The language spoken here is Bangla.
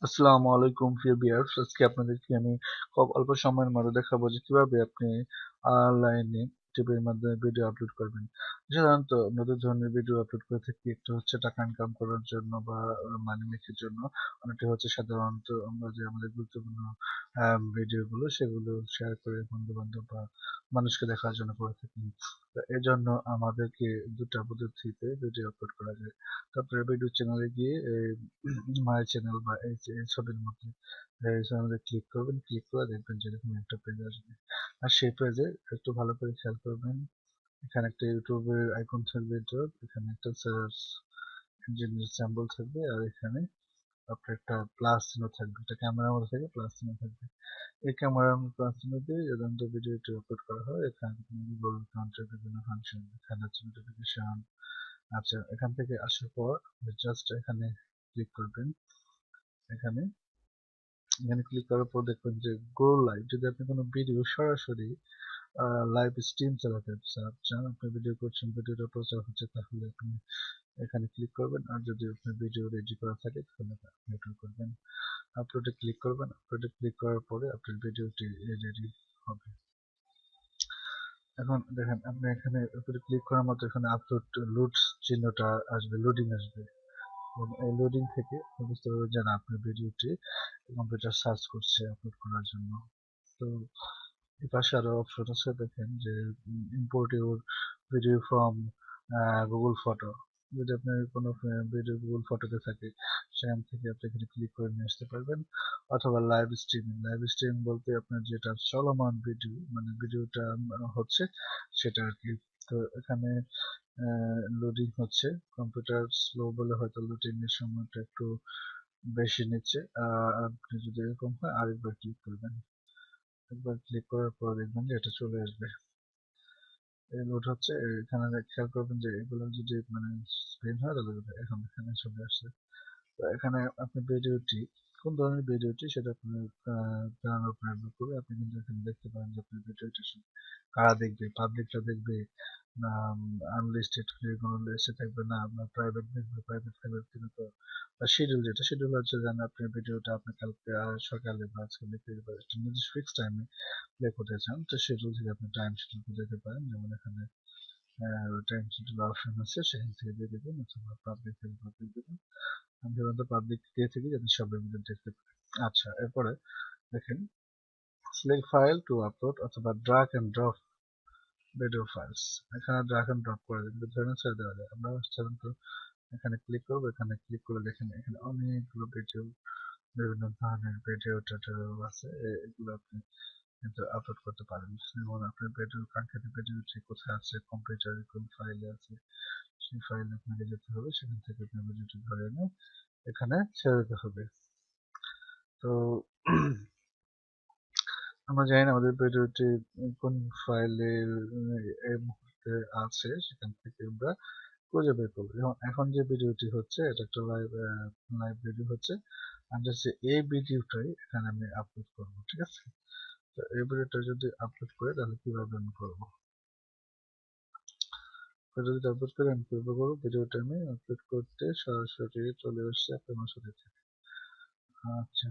আসসালামু আলাইকুম প্রিয় ভিউয়ার্স, আজকে আপনাদেরকে আমি খুব অল্প সময়ের মধ্যে দেখাবো যে কিভাবে আপনি অনলাইনে টিভির মাধ্যমে ভিডিও আপলোড করবেন। সাধারণত আমরা দু ধরনের ভিডিও আপলোড করে থাকি। একটা হচ্ছে টাকা ইনকাম করার জন্য বা মানি মেকের জন্য। অন্যটি হচ্ছে সাধারণত আমরা যে আমাদের গুরুত্বপূর্ণ ভিডিওগুলো সেগুলো শেয়ার করে বন্ধু বান্ধব বা মানুষকে দেখার জন্য করে থাকি। তো এজন্য আমাদেরকে দুটা পদ্ধতিতে ভিডিও আপলোড করা যায়। তারপরে ভিডিও চ্যানেলে গিয়ে মাই চ্যানেল বা এই যে এই ছবির মধ্যে এই চ্যানেলে ক্লিক করবেন, ক্লিক করে দেখবেন যে এরকম একটা পেজ আসবে। আর সেই পেজে একটু ভালো করে খেয়াল করবেন, এখানে একটা ইউটিউবের আইকন থাকবে, এখানে একটা সার্চ ইঞ্জিনের স্যাম্পল থাকবে, আর এখানে আপনার একটা প্লাস চিহ্ন থাকবে, একটা ক্যামেরার মধ্যে থেকে প্লাস চিহ্ন থাকবে। এই ক্যামেরার প্লাস চিহ্ন দিয়ে সাধারণত ভিডিওটি আপলোড করা হয়। এখানে গুগল অ্যাকাউন্টের বিভিন্ন ফাংশন, এখানে হচ্ছে নোটিফিকেশন। আচ্ছা, এখান থেকে আসার পর জাস্ট এখানে ক্লিক করবেন। এখানে এখানে ক্লিক করার পর দেখবেন যে গো লাইভ। যদি আপনি কোনো ভিডিও সরাসরি লাইভ স্ট্রিম চালাতে চান, আপনি ভিডিও করছেন, ভিডিওটা প্রচার হচ্ছে, তাহলে আপনি এখানে ক্লিক করবেন। আর যদি আপনার ভিডিও রেডি করা থাকে তাহলে আপলোড করবেন, আপলোডে ক্লিক করবেন। আপলোডে ক্লিক করার পরে আপনার ভিডিওটি রেডি হবে। এখন দেখেন, আপনি এখানে উপরে ক্লিক করার মতো এখানে আপলোড লোড চিহ্নটা আসবে, লোডিং আসবে। এবং এই লোডিং থেকে আপনি বুঝতে পারবেন যে না, আপনার ভিডিওটি কম্পিউটার সার্চ করছে আপলোড করার জন্য। তো এই পাশে আরো অপশন আছে, দেখেন যে import your video from Google photo. যদি আপনার কোনো ভিডিও গুগল ফটোতে থাকে, সেখান থেকে আপনি এখানে ক্লিক করে নিয়ে আসতে পারবেন। অথবা লাইভ স্ট্রিমিং। লাইভ স্ট্রিমিং বলতে আপনার যেটা চলমান ভিডিও, মানে ভিডিওটা হচ্ছে সেটা আর কি। তো এখানে লোডিং হচ্ছে, কম্পিউটার স্লো বলে হয়তো লোডিং এর সময়টা একটু বেশি নিচ্ছে। আপনি যদি এরকম হয় আরেকবার ক্লিক করবেন, একবার ক্লিক করার পর দেখবেন যে এটা চলে আসবে। এই লোড হচ্ছে, এখানে খেয়াল করবেন যে এগুলো যদি মানে স্ক্রিন হয় তাহলে এখন এখানে চলে আসছে। তো এখানে আপনি ভিডিওটি কোন ধরনের ভিডিওটি সেটা আপনার জানানোর উপর নির্ভর করে আপনি কিন্তু এখানে দেখতে পারেন যে আপনার ভিডিওটা কারা দেখবে, পাবলিকরা দেখবে না আনলিস্টেড কোনো লিস্টে থাকবে, না আপনার প্রাইভেট দেখবে, প্রাইভেট থাকবে কিন্তু। শিডিউল, যেটা শিডিউল হচ্ছে যেন আপনার ভিডিওটা আপনি কালকে সকালে বা আজকে বিকেলে বা একটা নির্দিষ্ট ফিক্স টাইমে প্লে করতে চান, তো শিডিউল থেকে আপনি টাইম শিডিউল দিতে পারেন। যেমন এখানে টাইম শিডিউল অপশন আছে, সেখান থেকে দিয়ে দেবেন, অথবা পাবলিক থেকে পাবলিক দেবেন। আমি সাধারণত পাবলিক দিয়ে থাকি যাতে সবাই মিলে দেখতে পারে। আচ্ছা, এরপরে দেখেন সিলেক্ট ফাইল টু আপলোড অথবা drag and drop video files. এখানে ড্রাগ এন্ড ড্রপ করে দিন, ধরে ছেড়ে দেওয়া যায়। আমরা সাধারণত এখানে ক্লিক করবো, এখানে ক্লিক করে দেখেন এখানে অনেকগুলো ভিডিও, বিভিন্ন ধরনের ভিডিও টিউটোরিয়াল আছে, এগুলো আপনি কিন্তু আপলোড করতে পারেন। যেমন আপনার ভিডিও, কাঙ্ক্ষিত ভিডিওটি কোথায় আছে, কম্পিউটারে কোন ফাইলে আছে, সেই ফাইলে আপনাকে যেতে হবে, সেখান থেকে আপনার ভিডিওটি ধরে এনে এখানে ছেড়ে দিতে হবে। তো আমরা জানি না আমাদের ভিডিওটি কোন ফাইলে এই মুহূর্তে আছে, সেখান থেকে আমরা খুঁজে বের করবো। যেমন এখন যে ভিডিওটি হচ্ছে এটা একটা লাইভ লাইভ ভিডিও হচ্ছে, আমি জাস্ট এই ভিডিওটাই এখানে আমি আপলোড করবো, ঠিক আছে? তো এই ভিডিওটা যদি আপলোড করে তাহলে কিভাবে আমি করবো, যদি আপলোড করে আমি কিভাবে করবো, ভিডিওটা আমি আপলোড করতে সরাসরি চলে আসছে আপনার সাথে থেকে। আচ্ছা,